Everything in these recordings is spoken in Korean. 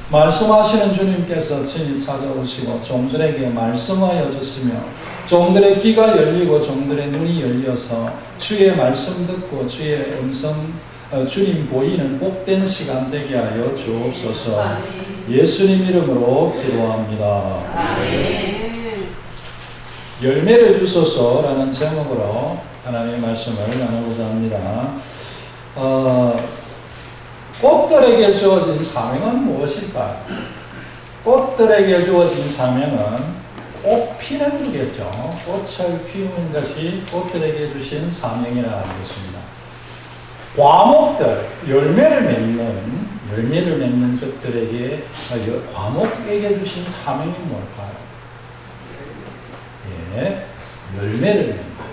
말씀하시는 주님께서 친히 찾아오시고 종들에게 말씀하여 주시며 종들의 귀가 열리고 종들의 눈이 열려서 주의 말씀 듣고 주의 음성 주님 보이는 복된 시간 되게 하여 주옵소서. 예수님 이름으로 기도합니다. 열매를 주소서라는 제목으로 하나님의 말씀을 나누고자 합니다. 꽃들에게 주어진 사명은 무엇일까요? 꽃들에게 주어진 사명은 꽃 피는 거겠죠. 꽃을 피우는 것이 꽃들에게 주신 사명이라 하겠습니다. 과목들, 열매를 맺는 것들에게, 과목에게 주신 사명이 뭘까요? 예, 열매를 맺는 것.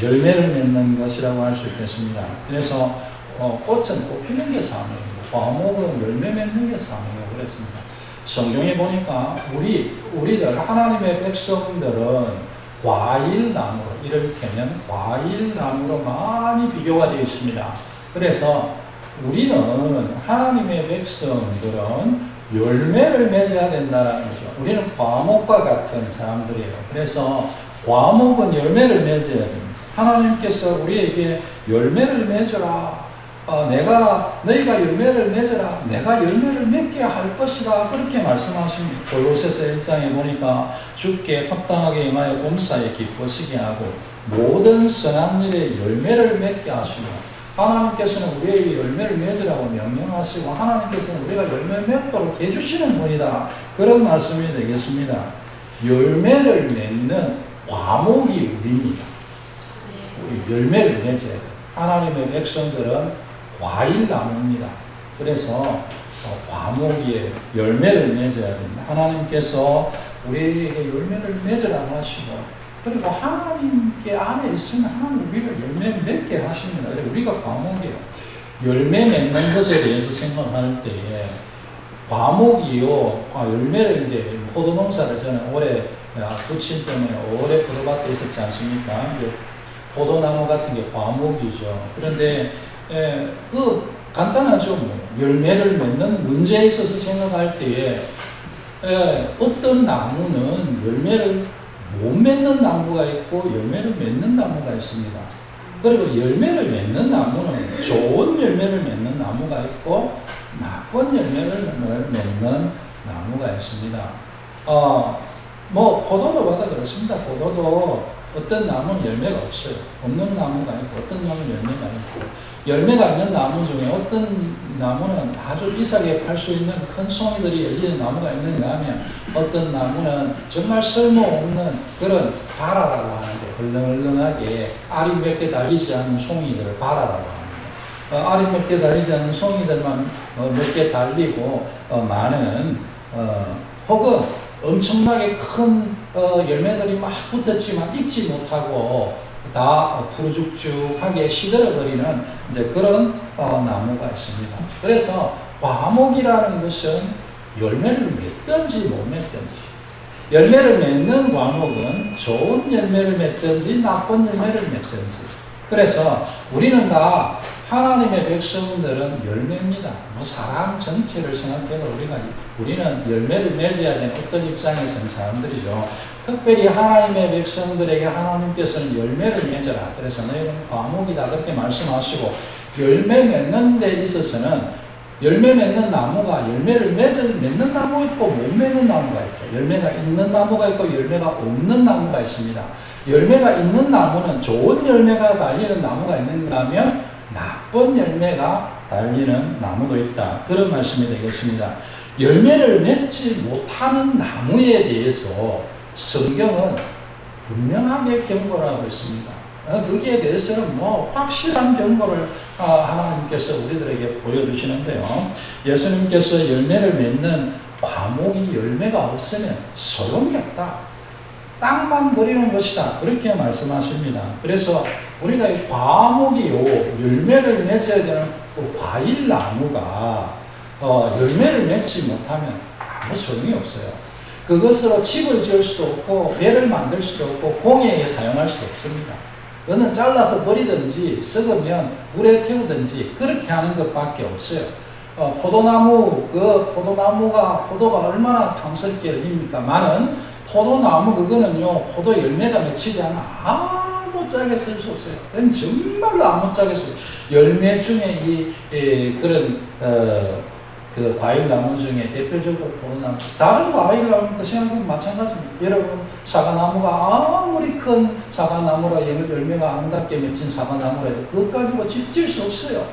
열매를 맺는 것이라고 할 수 있겠습니다. 그래서 꽃은 꽃 피는 게 사명이고, 과목은 열매 맺는 게 사명이라고 그랬습니다. 성경에 보니까 우리들 하나님의 백성들은 과일나무로, 이를테면 과일나무로 많이 비교가 되어 있습니다. 그래서 우리는 하나님의 백성들은 열매를 맺어야 된다는 거죠. 우리는 과목과 같은 사람들이에요. 그래서 과목은 열매를 맺어야 됩니다. 하나님께서 우리에게 열매를 맺어라. 너희가 열매를 맺어라. 내가 열매를 맺게 할 것이라. 그렇게 말씀하십니다. 골로새서 1장에 보니까 주께 합당하게 임하여 봉사에 기쁘시게 하고 모든 선한 일에 열매를 맺게 하시며, 하나님께서는 우리에게 열매를 맺으라고 명령하시고 하나님께서는 우리가 열매를 맺도록 해주시는 분이다. 그런 말씀이 되겠습니다. 열매를 맺는 과목이 우리입니다. 우리 열매를 맺어야 돼요. 하나님의 백성들은 과일나무입니다. 그래서 과목에 열매를 맺어야 됩니다. 하나님께서 우리에게 열매를 맺으라고 하시고, 그리고 하나님께 안에 있으면 하나님 우리를 열매 맺게 하십니다. 그래서 우리가 과목이에요. 열매 맺는 것에 대해서 생각할 때에 과목이요, 열매를 이제 포도농사를 저는 올해 부친 때문에 오래 포도밭에 있었지 않습니까? 포도나무 같은 게 과목이죠. 그런데 간단하죠. 열매를 맺는 문제에 있어서 생각할 때에 어떤 나무는 열매를 못 맺는 나무가 있고 열매를 맺는 나무가 있습니다. 그리고 열매를 맺는 나무는 좋은 열매를 맺는 나무가 있고 나쁜 열매를 맺는 나무가 있습니다. 포도도 봐도 그렇습니다. 포도도 어떤 나무는 열매가 없어요. 없는 나무가 있고 어떤 나무는 열매가 있고, 열매가 있는 나무 중에 어떤 나무는 아주 비싸게 팔 수 있는 큰 송이들이 열리는 나무가 있는가 하면, 어떤 나무는 정말 쓸모없는 그런 바라라고 하는데, 헐렁헐렁하게 알이 몇 개 달리지 않는 송이들을 바라라고 합니다. 알이 몇 개 달리지 않는 송이들만 몇 개 달리고 많은 혹은 엄청나게 큰 열매들이 막 붙었지만 익지 못하고 다 푸르죽죽하게 시들어버리는 이제 그런 나무가 있습니다. 그래서 과목이라는 것은 열매를 맺든지 못 맺든지, 열매를 맺는 과목은 좋은 열매를 맺든지 나쁜 열매를 맺든지, 그래서 우리는 다 하나님의 백성들은 열매입니다. 사람 전체를 생각해도 우리는 열매를 맺어야 되는 어떤 입장에서는 사람들이죠. 특별히 하나님의 백성들에게 하나님께서는 열매를 맺어라. 그래서 너희는 과목이다. 그렇게 말씀하시고, 열매 맺는 데 있어서는 열매 맺는 나무가 열매를 맺는 나무 있고 못 맺는 나무가 있고, 열매가 있는 나무가 있고 열매가 없는 나무가 있습니다. 열매가 있는 나무는 좋은 열매가 달리는 나무가 있는가 하면 나쁜 열매가 달리는 나무도 있다. 그런 말씀이 되겠습니다. 열매를 맺지 못하는 나무에 대해서 성경은 분명하게 경고를 하고 있습니다. 거기에 대해서는 확실한 경고를 하나님께서 우리들에게 보여주시는데요. 예수님께서 열매를 맺는 과목이 열매가 없으면 소용이 없다. 땅만 버리는 것이다. 그렇게 말씀하십니다. 그래서 우리가 이 과목이요, 열매를 맺어야 되는 과일나무가 열매를 맺지 못하면 아무 소용이 없어요. 그것으로 집을 지을 수도 없고 배를 만들 수도 없고 공예에 사용할 수도 없습니다. 그거는 잘라서 버리든지 썩으면 불에 태우든지 그렇게 하는 것밖에 없어요. 포도나무, 그 포도가 얼마나 탐스럽게 열립니까만은 포도나무 그거는요, 포도 열매가 맺히지 않아 아무짝에 쓸 수 없어요. 그건 정말로 아무짝에 쓸 수 없어요. 열매 중에 그런, 그 과일나무 중에 대표적으로 포도나무, 다른 과일나무도 생각하면 마찬가지입니다. 여러분, 사과나무가 아무리 큰 사과나무라 열매가 아름답게 맺힌 사과나무라 해도 그것 가지고 집 지을 수 없어요.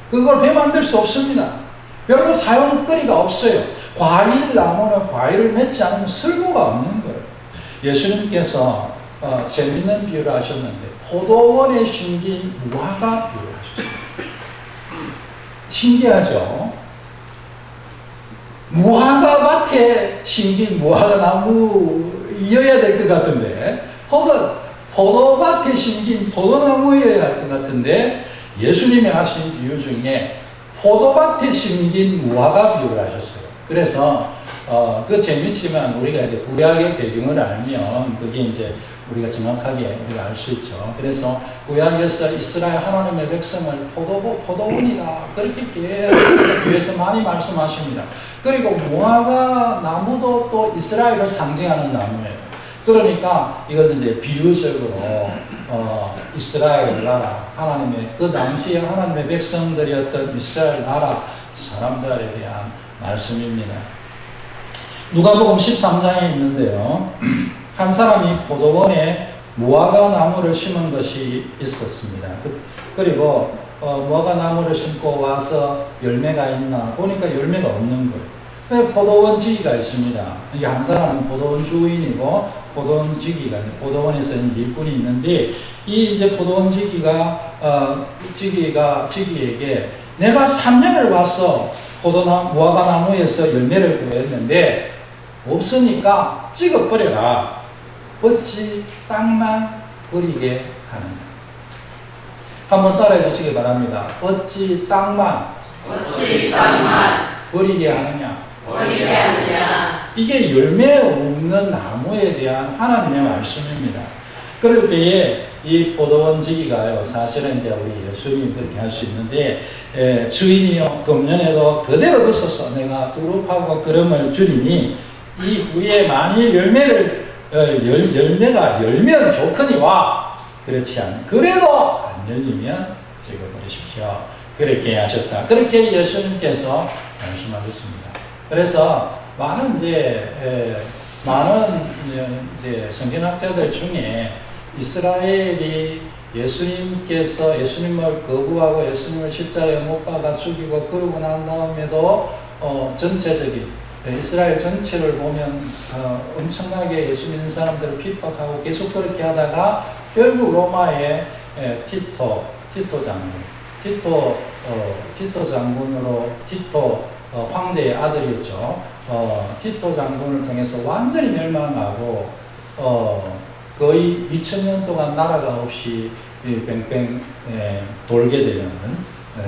그걸 배 만들 수 없습니다. 별로 사용거리가 없어요. 과일나무는 과일을 맺지 않으면 쓸모가 없는 거예요. 예수님께서 재밌는 비유를 하셨는데 포도원에 심긴 무화과 비유를 하셨어요. 신기하죠? 무화과 밭에 심긴 무화과나무이어야 될 것 같은데, 혹은 포도밭에 심긴 포도나무여야 할 것 같은데, 예수님이 하신 비유 중에 포도밭에 심긴 무화과 비유를 하셨어요. 그래서 그 재밌지만 우리가 이제 구약의 배경을 알면 그게 이제 우리가 정확하게 우리가 알 수 있죠. 그래서 구약에서 이스라엘 하나님의 백성을 포도원이다 그렇게 계속 많이 말씀하십니다. 그리고 무화과 나무도 또 이스라엘을 상징하는 나무예요. 그러니까 이것은 이제 비유적으로 이스라엘 나라, 하나님의 그 당시에 하나님의 백성들이었던 이스라엘 나라 사람들에 대한 말씀입니다. 누가복음 13장에 있는데요. 한 사람이 포도원에 무화과 나무를 심은 것이 있었습니다. 그리고 무화과 나무를 심고 와서 열매가 있나 보니까 열매가 없는 거예요. 포도원 지기가 있습니다. 이게 한 사람은 포도원 주인이고 포도원 지기가 포도원에서 일꾼이 있는데 이 이제 포도원 지기에게 내가 3년을 와서 무화과 나무에서 열매를 구했는데 없으니까 찍어버려라. 어찌 땅만 버리게 하느냐. 한번 따라해 주시기 바랍니다. 어찌 땅만 버리게 하느냐. 이게 열매 없는 나무에 대한 하나님의 말씀입니다. 그럴 때에 이 포도원 지기가요, 사실은 이제 우리 예수님이 그렇게 할 수 있는데, 주인이요, 금년에도 그대로 뒀었어. 내가 두릅하고 그름을 주리니, 이후에 만일 열매가 열면 좋거니와, 그렇지 않으면, 그래도 안 열리면 찍어버리십시오. 그렇게 하셨다. 그렇게 예수님께서 말씀하셨습니다. 그래서 많은 성경학자들 중에 이스라엘이 예수님을 거부하고 예수님을 십자가에 못 박아 죽이고 그러고 난 다음에도 전체적인 이스라엘 전체를 보면 엄청나게 예수 믿는 사람들을 핍박하고 계속 그렇게 하다가 결국 로마의 티토 장군으로 황제의 아들이었죠. 티토 장군을 통해서 완전히 멸망하고 거의 2000년 동안 나라가 없이 뺑뺑 돌게 되는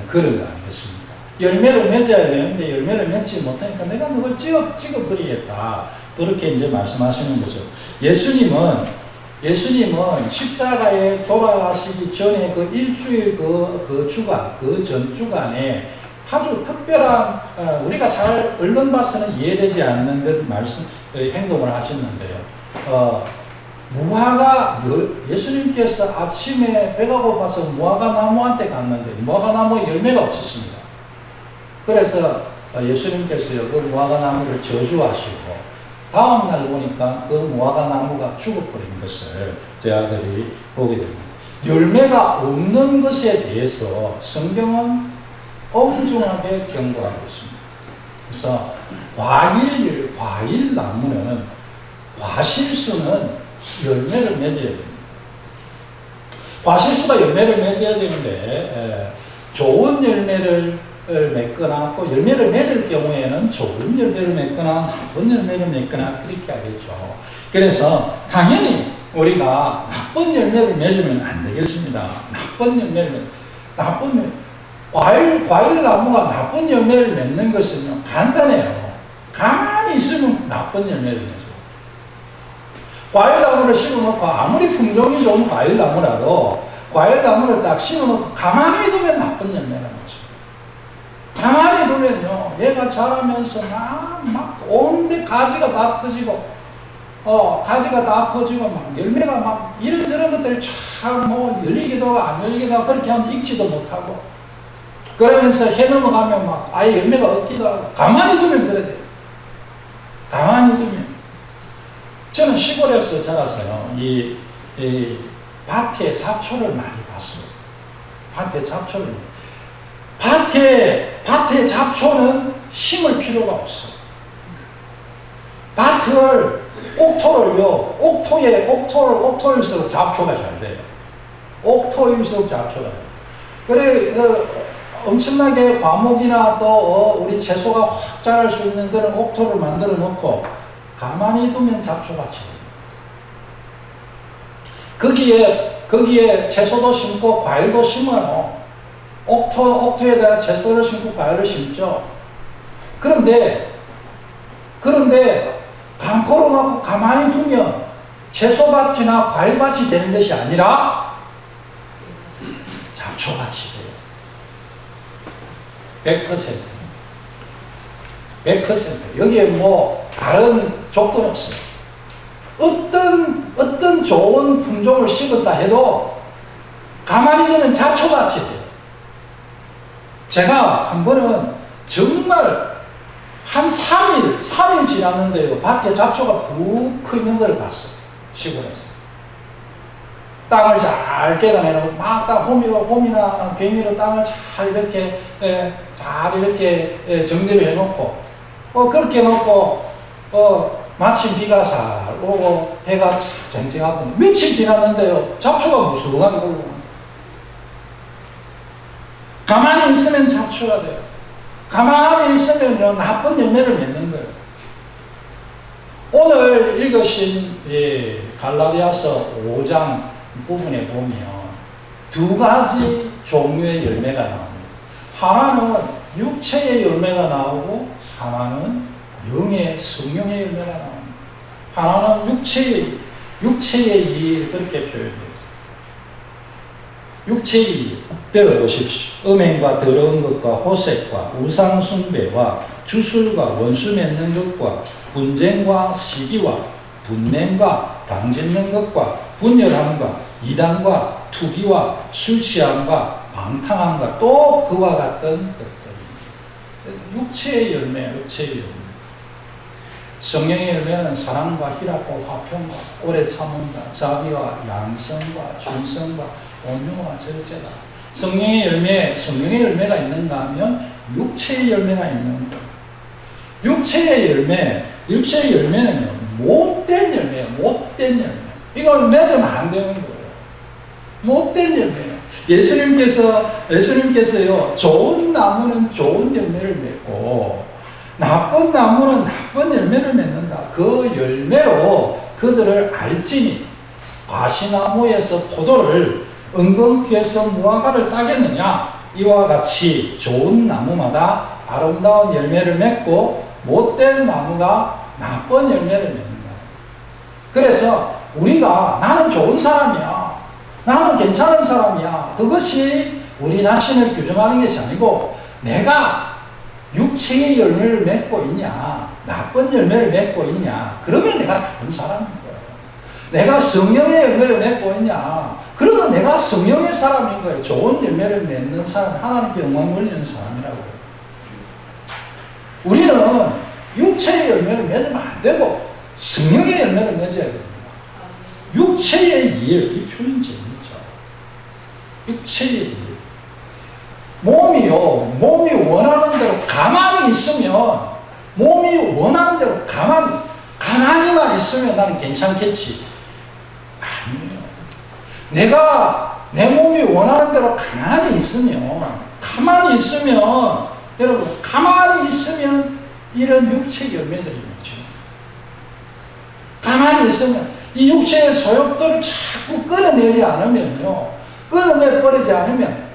그런 거 아니겠습니까? 열매를 맺어야 되는데 열매를 맺지 못하니까 내가 누굴 찍어버리겠다. 그렇게 이제 말씀하시는 거죠. 예수님은 십자가에 돌아가시기 전에 그 일주일 그 전 주간에 아주 특별한 우리가 잘 언론 봐서는 이해되지 않는 행동을 하셨는데요. 예수님께서 아침에 배가 고파서 무화과 나무한테 갔는데 무화과 나무에 열매가 없었습니다. 그래서 예수님께서요, 그 무화과 나무를 저주하시고 다음날 보니까 그 무화과 나무가 죽어버린 것을 제 아들이 보게 됩니다. 열매가 없는 것에 대해서 성경은 엄중하게 경고하고 있습니다. 그래서 과일 나무는 과실수는 열매를 맺어야 됩니다. 과실수가 열매를 맺어야 되는데 좋은 열매를 맺거나 또 열매를 맺을 경우에는 좋은 열매를 맺거나 나쁜 열매를 맺거나 그렇게 하겠죠. 그래서 당연히 우리가 나쁜 열매를 맺으면 안 되겠습니다. 과일 나무가 나쁜 열매를 맺는 것은요, 간단해요. 가만히 있으면 나쁜 열매를 맺어요. 과일 나무를 심어놓고 아무리 품종이 좋은 과일 나무라도 과일 나무를 딱 심어놓고 가만히 두면 나쁜 열매가 맺어요. 가만히 두면요, 얘가 자라면서 막 온데 가지가 다 퍼지고, 가지가 다 퍼지고, 막 열매가 막 이런저런 것들이 쫙 열리기도 하고 안 열리기도 하고, 그렇게 하면 익지도 못하고, 그러면서 해 넘어가면 막 아예 열매가 없기도 하고, 가만히 두면 그래 돼요. 가만히 두면. 저는 시골에서 자랐어요. 이 밭에 잡초를 많이 봤어요. 밭에 잡초를. 밭에 잡초는 심을 필요가 없어요. 밭을, 옥토일수록 잡초가 잘 돼요. 옥토일수록 잡초가 돼요. 그래, 엄청나게 과목이나 또 우리 채소가 확 자랄 수 있는 그런 옥토를 만들어 놓고 가만히 두면 잡초밭이 돼요. 거기에 채소도 심고 과일도 심어요. 옥토에다가 채소를 심고 과일을 심죠. 그런데 강고로 놓고 가만히 두면 채소밭이나 과일밭이 되는 것이 아니라 잡초밭이 돼요. 100%. 여기에 뭐 다른 조건 없어요. 어떤 좋은 품종을 심었다 해도 가만히 두면 잡초밭이 돼요. 제가 한 번은 정말 한 3일 지났는데요, 밭에 잡초가 푹 커 있는 걸 봤어요. 시골에서. 땅을 잘 깨달아내고 막 홈이나 괭이로 땅을 잘 이렇게 정리를 해놓고, 그렇게 놓고, 마침 비가 살 오고 해가 쨍쨍하거든요. 며칠 지났는데요, 잡초가 무수하게 올라옵니다. 가만히 있으면 잡초가 돼요. 가만히 있으면요, 나쁜 열매를 맺는 거예요. 오늘 읽으신 갈라디아서 5장 부분에 보면 두 가지 종류의 열매가 나옵니다. 하나는 육체의 열매가 나오고 하나는 영의 성령의 열매가 나옵니다. 하나는 육체의 일, 그렇게 표현되어 있습니다. 육체의 일, 들어보십시오. 음행과 더러운 것과 호색과 우상 숭배와 주술과 원수 맺는 것과 분쟁과 시기와 분냄과 당짓는 것과 분열함과 이단과 투기와 술 취함과 방탕함과 또 그와 같은 것들입니다. 육체의 열매. 성령의 열매는 사랑과 희락과 화평과 오래 참음과 자비와 양성과 충성과 온유와 절제다. 성령의 열매가 있는가 하면 육체의 열매가 있는 거예요. 육체의 열매는 못된 열매. 이걸 맺으면 안 되는 거예요. 못된 열매예요. 예수님께서요, 좋은 나무는 좋은 열매를 맺고, 나쁜 나무는 나쁜 열매를 맺는다. 그 열매로 그들을 알지니, 과시나무에서 포도를 은근귀에서 무화과를 따겠느냐. 이와 같이 좋은 나무마다 아름다운 열매를 맺고 못된 나무가 나쁜 열매를 맺는다. 그래서 우리가 나는 좋은 사람이야, 나는 괜찮은 사람이야, 그것이 우리 자신을 규정하는 것이 아니고, 내가 육체의 열매를 맺고 있냐, 나쁜 열매를 맺고 있냐, 그러면 내가 나쁜 사람인 거예요. 내가 성령의 열매를 맺고 있냐, 그러면 내가 성령의 사람인 거예요. 좋은 열매를 맺는 사람, 하나님께 영광 돌리는 사람이라고 해요. 우리는 육체의 열매를 맺으면 안 되고 성령의 열매를 맺어야 됩니다. 육체의 일, 이 표현 재밌죠. 육체의 일. 몸이 원하는 대로 가만히 있으면, 가만히만 있으면 나는 괜찮겠지. 아니에요. 내가 내 몸이 원하는 대로 가만히 있으면, 여러분, 가만히 있으면 이런 육체 열매들이 있죠. 가만히 있으면 이 육체의 소욕들을 자꾸 끌어내지 않으면요, 끌어내버리지 않으면,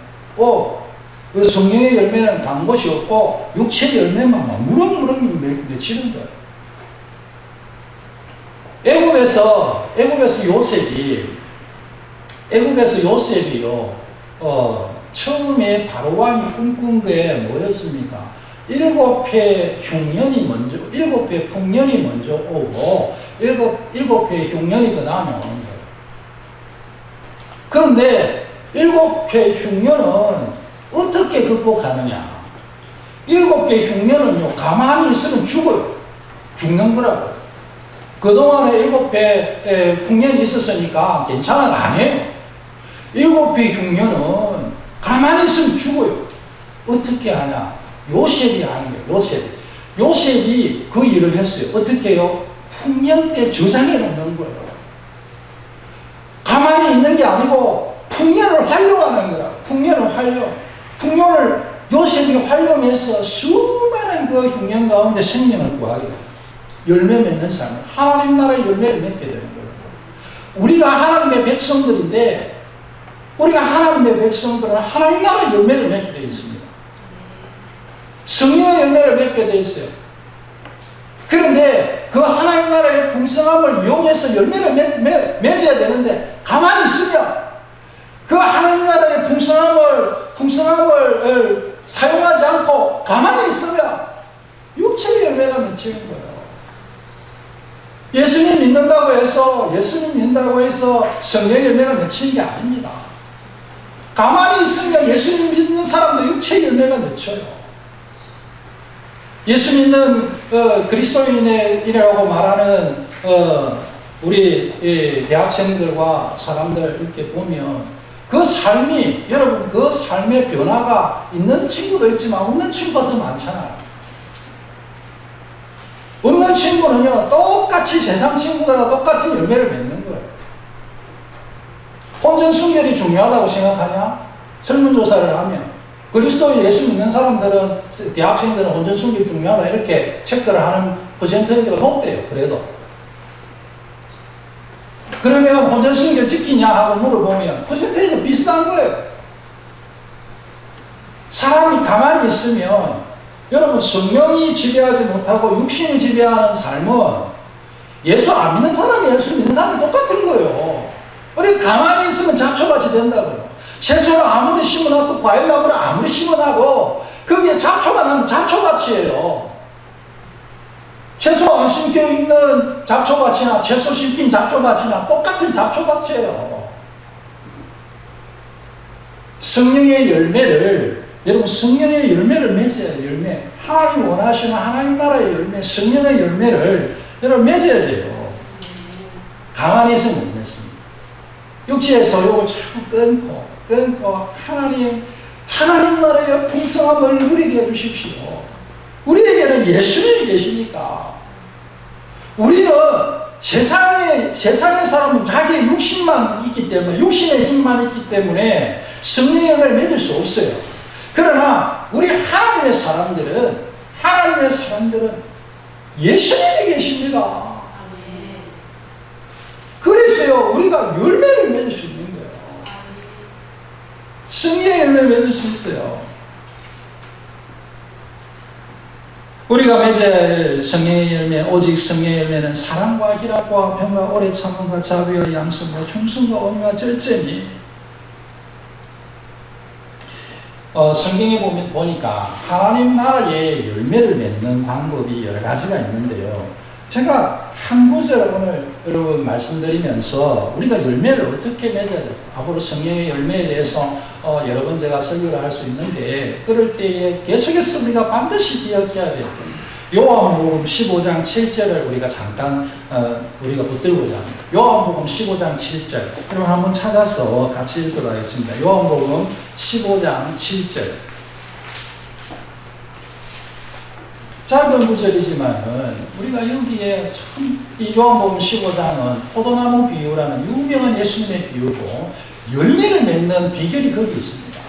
그 성령의 열매는 단 것이 없고 육체의 열매만 무럭무럭 맺히는 거예요. 애굽에서 요셉이요, 처음에 바로왕이 꿈꾼 게 뭐였습니까? 7회 흉년이 먼저, 7회 풍년이 먼저 오고, 7회 흉년이 그 다음에 오는 거예요. 그런데 7회 흉년은 어떻게 극복하느냐? 7회 흉년은요, 가만히 있으면 죽어요. 죽는 거라고. 그동안에 7회 풍년이 있었으니까 괜찮아, 안 해요. 7회 흉년은 가만히 있으면 죽어요. 어떻게 하냐? 요셉이 하는 거예요. 요셉이 그 일을 했어요. 어떻게 해요? 풍년 때 저장해 놓는 거예요. 가만히 있는 게 아니고 풍년을 활용하는 거라. 풍년을 요셉이 활용해서 수많은 그 흉년 가운데 생명을 구하게 돼요. 열매 맺는 삶을, 하나님 나라의 열매를 맺게 되는 거예요. 우리가 하나님의 백성들인데, 우리가 하나님의 백성들은 하나님 나라의 열매를 맺게 되어 있습니다. 성령의 열매를 맺게 되어 있어요. 그런데 그 하나님 나라의 풍성함을 이용해서 열매를 맺어야 되는데, 가만히 있으면 그 하나님 나라의 풍성함을 사용하지 않고 가만히 있으면 육체의 열매가 맺히는 거예요. 예수님 믿는다고 해서 성령의 열매가 맺히는 게 아닙니다. 가만히 있으면 예수님 믿는 사람도 육체의 열매가 맺혀요. 예수 믿는 그리스도인이라고 말하는 우리 대학생들과 사람들 이렇게 보면 그 삶이, 여러분, 그 삶의 변화가 있는 친구도 있지만 없는 친구가 더 많잖아요. 없는 친구는요, 똑같이 세상 친구들과 똑같은 열매를 맺는 거예요. 혼전 순결이 중요하다고 생각하냐? 설문조사를 하면 그리스도인 예수 믿는 사람들은, 대학생들은 혼전 순결이 중요하다 이렇게 체크를 하는 퍼센트가 높대요. 그래도 그러면 혼전 순결 지키냐 하고 물어보면 퍼센테이지가 비슷한 거예요. 사람이 가만히 있으면, 여러분, 성령이 지배하지 못하고 육신이 지배하는 삶은 예수 안 믿는 사람이 예수 믿는 사람이 똑같은 거예요. 우리 가만히 있으면 잡초밭이 된다고요. 채소를 아무리 심어놔도, 과일나무를 아무리 심어놔도 거기에 잡초가 나면 잡초밭이에요. 채소 안 심겨 있는 잡초밭이나 채소 심긴 잡초밭이나 똑같은 잡초밭이에요. 성령의 열매를, 여러분, 성령의 열매를 맺어야 돼요. 열매. 하나님 원하시는 하나님 나라의 열매, 성령의 열매를 여러분 맺어야 돼요. 가만히 있으면 못 맺습니다. 육체의 소욕을 자꾸 끊고 하나님 나라의 풍성함을 누리게 해주십시오. 우리에게는 예수님이 계시니까. 우리는 세상의 사람은 자기의 육신만 있기 때문에, 육신의 힘만 있기 때문에 성령의 열매를 맺을 수 없어요. 그러나 우리 하나님의 사람들은 예수님이 계십니다. 그래서요, 우리가 열매를 맺을 수 있는 거예요. 성령의 열매를 맺을 수 있어요. 우리가 맺어야 할 성령의 열매, 오직 성령의 열매는 사랑과 희락과 평과 오래 참음과 자비와 양선과 충성과 온유와 절제니, 성경에 보니까 하나님 나라의 열매를 맺는 방법이 여러 가지가 있는데요. 제가 한 구절을 오늘 여러분 말씀드리면서 우리가 열매를 어떻게 맺어야 돼요? 앞으로 성령의 열매에 대해서 여러 번 제가 설교를 할 수 있는데, 그럴 때에 계속해서 우리가 반드시 기억해야 돼요. 요한복음 15장 7절을 우리가 잠깐 우리가 붙들고자 합니다. 요한복음 15장 7절. 그럼 한번 찾아서 같이 읽도록 하겠습니다. 요한복음 15장 7절. 작은 구절이지만은 우리가 여기에 참, 이 요한복음 15장은 포도나무 비유라는 유명한 예수님의 비유고, 열매를 맺는 비결이 거기 있습니다.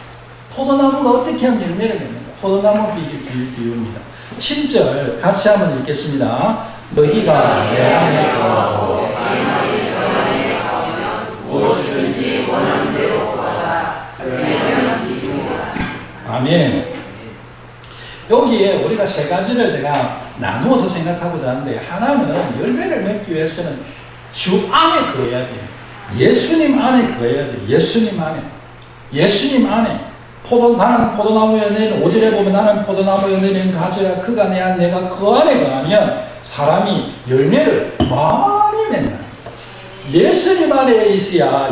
포도나무가 어떻게 하면 열매를 맺는가? 포도나무 비유입니다. 7절 같이 한번 읽겠습니다. 너희가 내 안에 거하고 내 말이 너 안에 거하면 무엇이든지 원하는 대로 구하라. 그러면 이루리라. 아멘. 여기에 우리가 세 가지를 제가 나누어서 생각하고자 하는데, 하나는 열매를 맺기 위해서는 주 안에 거해야 돼요. 예수님 안에 거해야 돼요. 예수님 안에. 나는 포도나무에 내린 5절에 보면 나는 포도나무에 내린 가지라 그가 내 안 내가 그 안에 거하면 사람이 열매를 많이 맺는다. 예수님 안에 있어야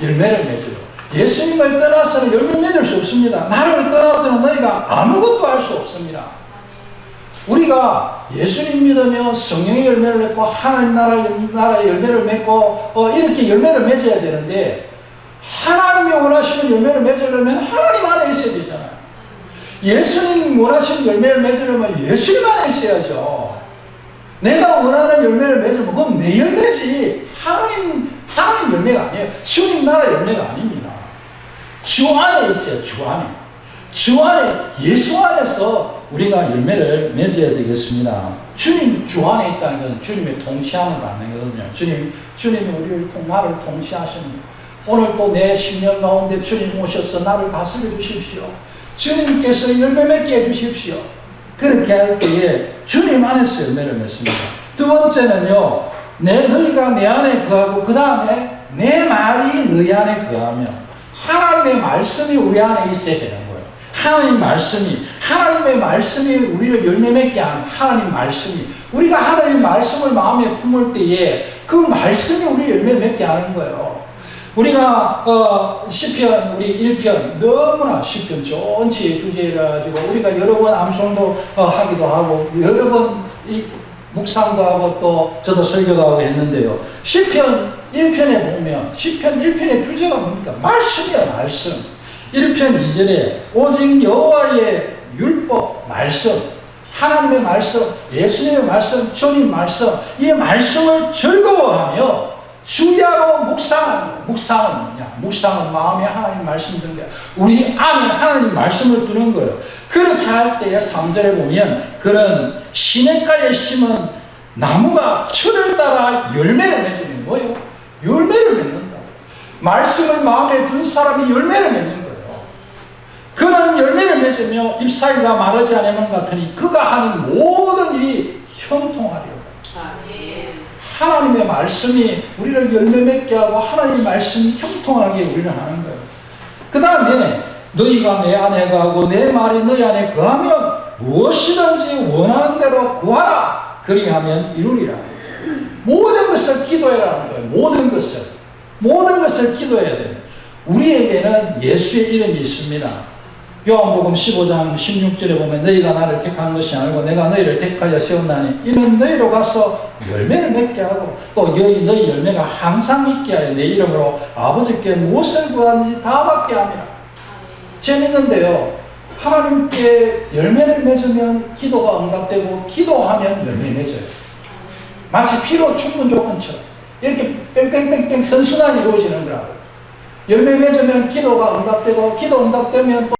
열매를 맺어요. 예수님을 떠나서는 열매 맺을 수 없습니다. 나를 떠나서는 너희가 아무것도 할 수 없습니다. 우리가 예수님 믿으며 성령의 열매를 맺고 하나님 나라의 열매를 맺고 이렇게 열매를 맺어야 되는데, 하나님이 원하시는 열매를 맺으려면 하나님 안에 있어야 되잖아요. 예수님 원하시는 열매를 맺으려면 예수님 안에 있어야죠. 내가 원하는 열매를 맺으면 그건 내 열매지 하나님 열매가 아니에요. 주님 나라 열매가 아닙니다. 주 안에 있어요. 주 안에 예수 안에서 우리가 열매를 맺어야 되겠습니다. 주님 주 안에 있다는 것은 주님의 통치함을 받는 거거든요. 주님이 나를 통치하십니다. 오늘 또 내 심령 가운데 주님 오셔서 나를 다스려 주십시오. 주님께서 열매 맺게 해주십시오. 그렇게 할 때에 주님 안에서 열매를 맺습니다. 두 번째는요, 너희가 내 안에 거하고 그 다음에 내 말이 너희 안에 거하면, 하나님의 말씀이 우리 안에 있어야 되는 거예요. 하나님의 말씀이 우리를 열매 맺게 하는 하나님 말씀이, 우리가 하나님 말씀을 마음에 품을 때에 그 말씀이 우리 열매 맺게 하는 거예요. 우리가 시편 우리 1편 너무나 시편 전체의 주제라 가지고 우리가 여러 번 암송도 하기도 하고 여러 번 묵상도 하고 또 저도 설교도 하고 했는데요. 시편 1편에 보면 시편 1편의 주제가 뭡니까? 말씀이야, 말씀. 1편 2절에 오직 여호와의 율법 말씀, 하나님의 말씀, 예수님의 말씀, 주님 말씀, 이 말씀을 즐거워하며 주야로 묵상하는 거예요. 묵상은 뭐냐? 묵상은 마음에 하나님 말씀 드는 거예요. 우리 안에 하나님 말씀을 두는 거예요. 그렇게 할 때에 3절에 보면 그런 시냇가에 심은 나무가 철을 따라 열매를 맺으면 뭐예요? 열매를 맺는다. 말씀을 마음에 둔 사람이 열매를 맺는 거예요. 그는 열매를 맺으며 잎사귀가 마르지 않으면 같으니 그가 하는 모든 일이 형통하리로다. 하나님의 말씀이 우리를 열매 맺게 하고 하나님의 말씀이 형통하게 우리를 하는 거예요. 그 다음에 너희가 내 안에 거하고 내 말이 너희 안에 거하면 무엇이든지 원하는 대로 구하라. 그리하면 이루리라. 모든 것을 기도해라는 거예요. 모든 것을 기도해야 돼요. 우리에게는 예수의 이름이 있습니다. 요한복음 15장 16절에 보면 너희가 나를 택한 것이 아니고 내가 너희를 택하여 세웠나니 이는 너희로 가서 열매를 맺게 하고 또 너희 열매가 항상 있게 하여 내 이름으로 아버지께 무엇을 구하는지 다 받게 합니다. 재밌는데요, 하나님께 열매를 맺으면 기도가 응답되고 기도하면 열매 맺어요. 마치 피로 충분 조건처럼 이렇게 뺑뺑뺑뺑 선순환이 이루어지는 거라고요. 열매 맺으면 기도가 응답되고 기도 응답되면 또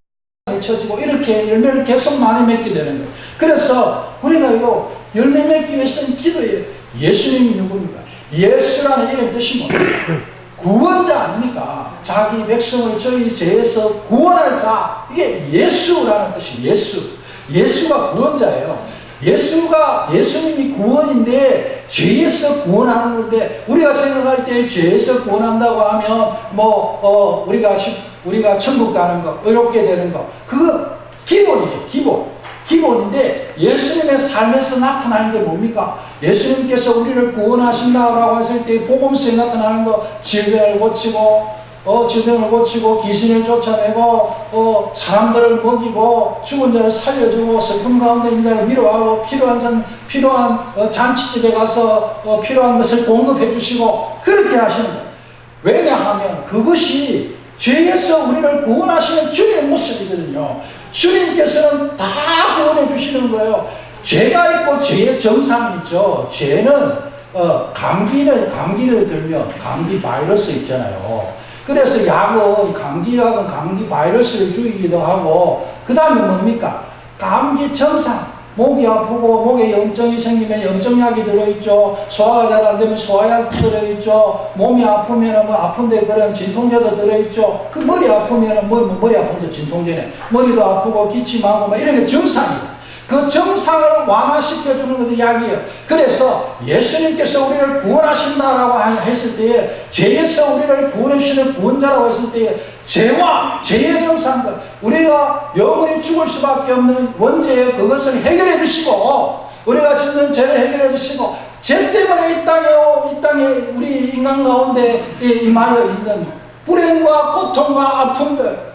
쳐지고 이렇게 열매를 계속 많이 맺게 되는 거예요. 그래서 우리가 이거 열매 맺기 위해서는 기도예요. 예수님이 누굽니까? 예수라는 이름 뜻이 뭡니까? 구원자 아닙니까? 자기 백성을 저희 죄에서 구원할 자, 이게 예수라는 뜻이에요. 예수가 구원자예요. 예수님이 구원인데 죄에서 구원하는 건데, 우리가 생각할 때 죄에서 구원한다고 하면 우리가 천국 가는 거, 의롭게 되는 거, 그건 기본이죠. 기본인데 예수님의 삶에서 나타나는 게 뭡니까? 예수님께서 우리를 구원하신다고 했을 때 복음서에 나타나는 거, 질병을 고치고 귀신을 쫓아내고 사람들을 먹이고 죽은 자를 살려주고 슬픔 가운데 있는 자를 위로하고 필요한 잔치집에 가서 필요한 것을 공급해 주시고 그렇게 하시는 거예요. 왜냐하면 그것이 죄에서 우리를 구원하시는 주님의 모습이거든요. 주님께서는 다 구원해 주시는 거예요. 죄가 있고 죄의 정상이 있죠. 죄는 감기를 들면 감기 바이러스 있잖아요. 그래서 감기약은 감기 바이러스를 죽이기도 하고, 그 다음에 뭡니까? 감기 정상, 목이 아프고 목에 염증이 생기면 염증약이 들어있죠. 소화가 잘 안 되면 소화약이 들어있죠. 몸이 아프면 아픈데 그런 진통제도 들어있죠. 그 머리 아프면 머리 아픈데 진통제네. 머리도 아프고 기침하고 이런 게 정상이에요. 그 정상을 완화시켜주는 것도 약이에요. 그래서 예수님께서 우리를 구원하신다라고 했을 때에, 죄에서 우리를 구원해주시는 구원자라고 했을 때에, 죄와 죄의 정상들, 우리가 영원히 죽을 수밖에 없는 원죄의 그것을 해결해 주시고, 우리가 짓는 죄를 해결해 주시고, 죄 때문에 이 땅에 우리 인간 가운데 임하여 있는 불행과 고통과 아픔들,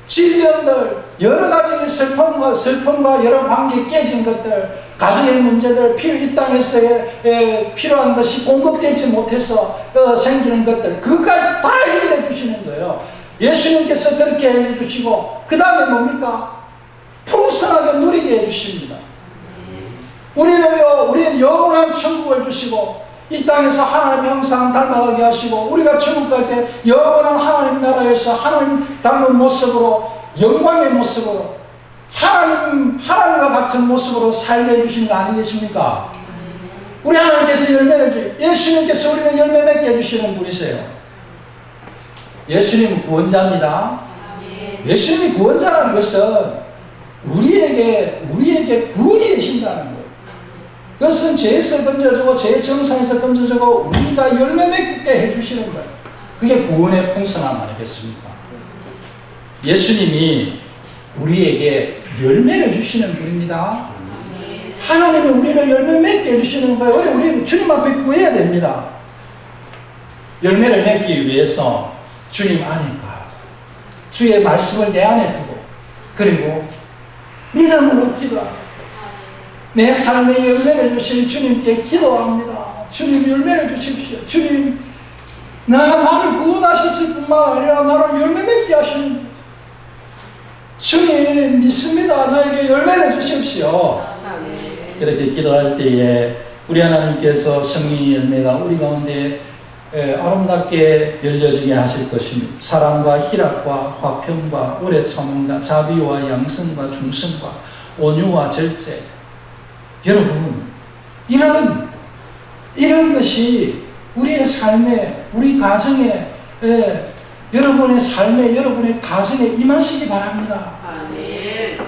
질병들, 여러 가지 슬픔과 여러 관계 깨진 것들, 가정의 문제들, 이 땅에서의 필요한 것이 공급되지 못해서 생기는 것들, 그것까지 다 해결해 주시는 거예요. 예수님께서 그렇게 해 주시고, 그 다음에 뭡니까? 풍성하게 누리게 해 주십니다. 우리는 영원한 천국을 주시고, 이 땅에서 하나님 형상 닮아가게 하시고, 우리가 천국 갈 때 영원한 하나님 나라에서 하나님 닮은 모습으로, 영광의 모습으로, 하나님과 같은 모습으로 살게 해주시는 거 아니겠습니까? 우리 하나님께서 열매를 예수님께서 우리는 열매 맺게 해주시는 분이세요. 예수님은 구원자입니다. 예수님이 구원자라는 것은 우리에게 구원이 되신다는 거예요. 그것은 죄에서 건져주고 죄의 정상에서 건져주고 우리가 열매 맺게 해주시는 거예요. 그게 구원의 풍성함 아니겠습니까? 예수님이 우리에게 열매를 주시는 분입니다. 하나님이 우리를 열매 맺게 해주시는 거예요. 우리 주님 앞에 구해야 됩니다. 열매를 맺기 위해서 주님 안에 가, 주의 말씀을 내 안에 두고, 그리고 믿음으로 기도하고, 내 삶의 열매를 주신 주님께 기도합니다. 주님 열매를 주십시오. 주님, 나를 구원하셨을 뿐만 아니라 나를 열매 맺게 하시는 주님 믿습니다. 나에게 열매를 주십시오. 그렇게 기도할 때에 우리 하나님께서 성령의 열매가 우리 가운데 아름답게 열려지게 하실 것입니다. 사랑과 희락과 화평과 오래 참음과 자비와 양성과 중성과 온유와 절제. 여러분, 이런 것이 우리의 삶에, 우리 가정에, 여러분의 삶에, 여러분의 가정에 임하시기 바랍니다. 아멘.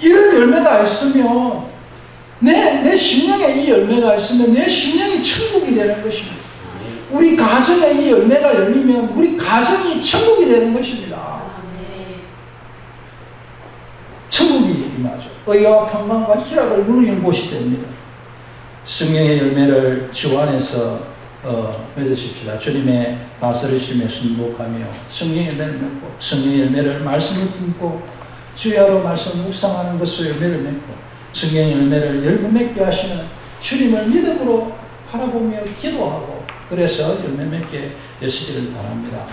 이런 열매가 있으면, 내 심령에 이 열매가 있으면 내 심령이 천국이 되는 것입니다. 우리 가정에 이 열매가 열리면 우리 가정이 천국이 되는 것입니다. 천국이 임하죠. 의와 평강과 희락을 누리는 곳이 됩니다. 성령의 열매를 주 안에서 맺으십시다. 주님의 다스리심에 순복하며 성령의 열매를 맺고, 성령의 열매를 말씀을 품고 주야로 말씀 묵상하는 것으로 열매를 맺고, 성령의 열매를 열매 맺게 하시는 주님을 믿음으로 바라보며 기도하고, 그래서 열매 맺게 되시기를 바랍니다.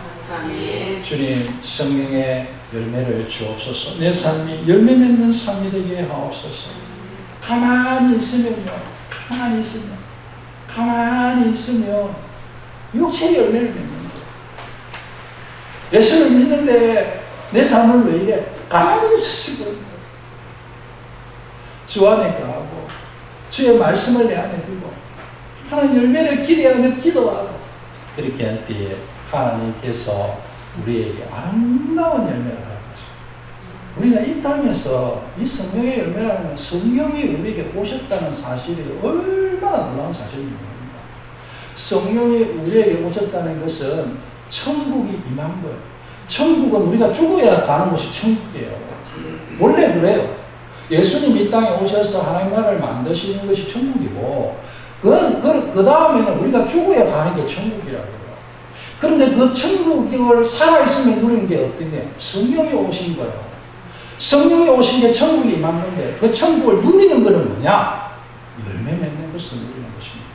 주님, 성령의 열매를 주옵소서. 내 삶이 열매 맺는 삶이 되게 하옵소서. 가만히 있으며 육체의 열매를 맺는 거예요. 예수를 믿는데 내 삶은 왜 이래? 가만히 있으시고 주 안에 거하고 주의 말씀을 내 안에 두고 하나님 열매를 기대하며 기도하고, 그렇게 할 때에 하나님께서 우리에게 아름다운 열매를 허락하십니다. 우리가 이 땅에서 이 성령의 열매라는 성령이 우리에게 오셨다는 사실이 얼마나 놀라운 사실입니까? 성령이 우리에게 오셨다는 것은 천국이 임한 거예요. 천국은 우리가 죽어야 가는 곳이 천국이에요. 원래 그래요. 예수님이 이 땅에 오셔서 하나님 나라를 만드시는 것이 천국이고, 그 다음에는 우리가 죽어야 가는 게 천국이라고요. 그런데 그 천국을 살아있으면 누리는 게 어떤 게? 성령이 오신 거예요. 성령이 오신 게 천국이 임하는데, 그 천국을 누리는 것은 뭐냐? 열매 맺는 것을 누리는 것입니다.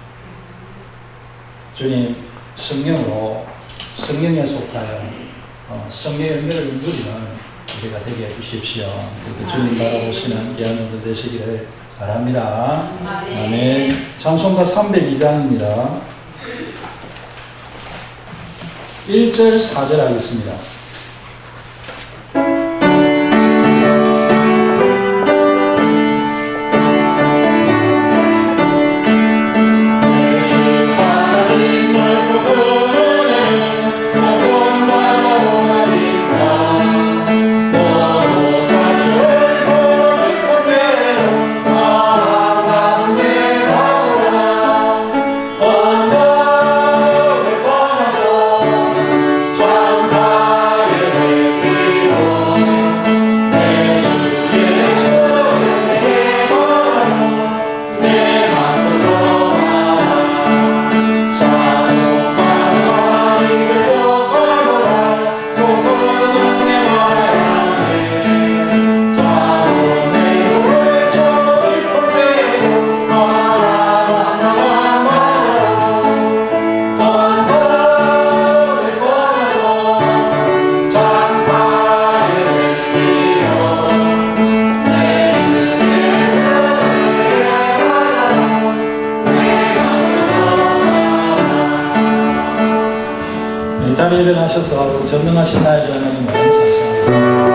주님, 성령에 속하여 성령의 열매를 누리는 우리가 되게 해주십시오. 그렇게 주님 바라보시는 귀한 분들 되시기를 바랍니다. 아멘. 찬송가 302장입니다. 1절 4절 하겠습니다. 자리에 일어나셔서 전능하신 나의 주 하나님 말씀 찬송하겠습니다.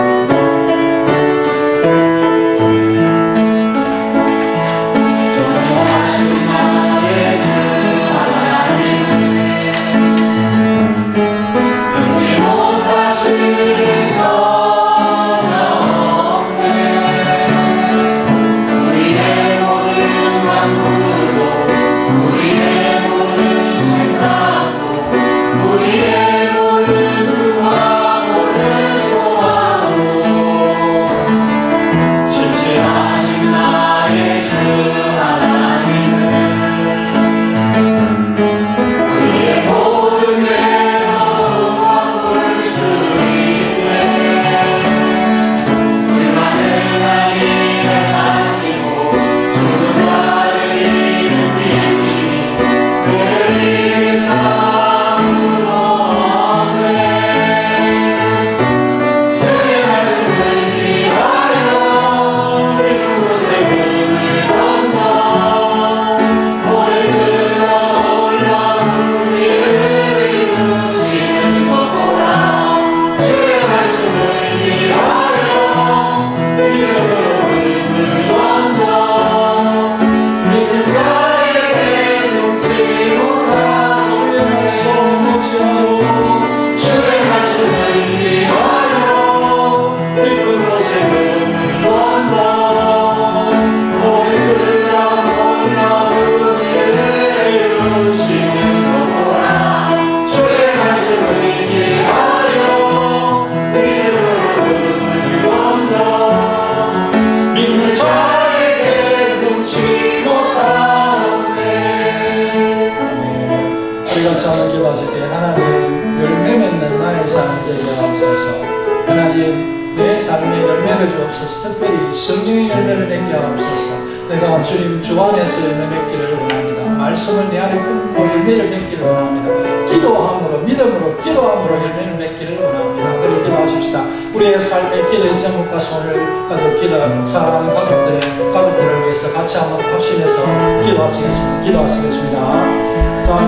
우리가 처음 기도하실 때 하나님 열매 맺는 나의 삶이 되게 하옵소서. 하나님 내 삶에 열매를 주옵소서. 특별히 성령의 열매를 맺게 하옵소서. 내가 주님 주 안에서 열매 맺기를 원합니다. 말씀을 내 안에 품고 열매를 맺기를 원합니다. 기도함으로 믿음으로 기도함으로 열매를 맺기를 원합니다. 그렇게 기도하십시다. 우리의 삶의 길을 제목과 손을 가지고 기도 사랑하는 가족들을 위해서 같이 한번 합심해서 기도하시겠습니다. 자,